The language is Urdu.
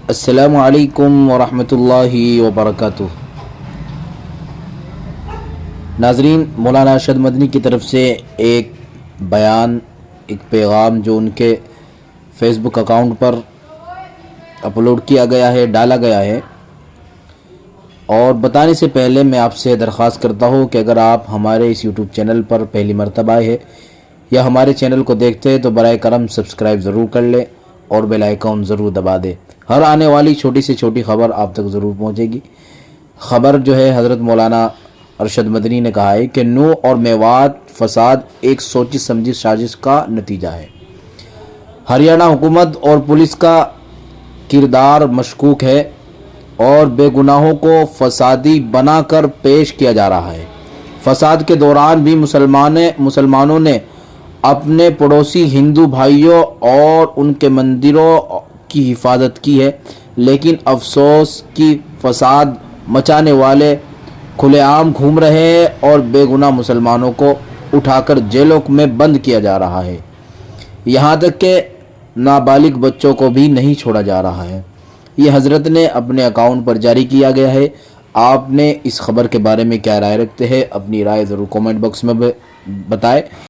السلام علیکم ورحمۃ اللہ وبرکاتہ۔ ناظرین، مولانا ارشد مدنی کی طرف سے ایک بیان، ایک پیغام جو ان کے فیس بک اکاؤنٹ پر اپلوڈ کیا گیا ہے، ڈالا گیا ہے، اور بتانے سے پہلے میں آپ سے درخواست کرتا ہوں کہ اگر آپ ہمارے اس یوٹیوب چینل پر پہلی مرتبہ آئے ہیں یا ہمارے چینل کو دیکھتے ہیں تو برائے کرم سبسکرائب ضرور کر لیں اور بیل آئیکن ضرور دبا دیں۔ ہر آنے والی چھوٹی سے چھوٹی خبر آپ تک ضرور پہنچے گی۔ خبر جو ہے، حضرت مولانا ارشد مدنی نے کہا ہے کہ نو اور میوات فساد ایک سوچی سمجھی سازش کا نتیجہ ہے۔ ہریانہ حکومت اور پولیس کا کردار مشکوک ہے اور بے گناہوں کو فسادی بنا کر پیش کیا جا رہا ہے۔ فساد کے دوران بھی مسلمانوں نے اپنے پڑوسی ہندو بھائیوں اور ان کے مندروں کی حفاظت کی ہے، لیکن افسوس کہ فساد مچانے والے کھلے عام گھوم رہے ہیں اور بے گناہ مسلمانوں کو اٹھا کر جیلوں میں بند کیا جا رہا ہے، یہاں تک کہ نابالغ بچوں کو بھی نہیں چھوڑا جا رہا ہے۔ یہ حضرت نے اپنے اکاؤنٹ پر جاری کیا گیا ہے۔ آپ نے اس خبر کے بارے میں کیا رائے رکھتے ہیں؟ اپنی رائے ضرور کومنٹ باکس میں بتائیں۔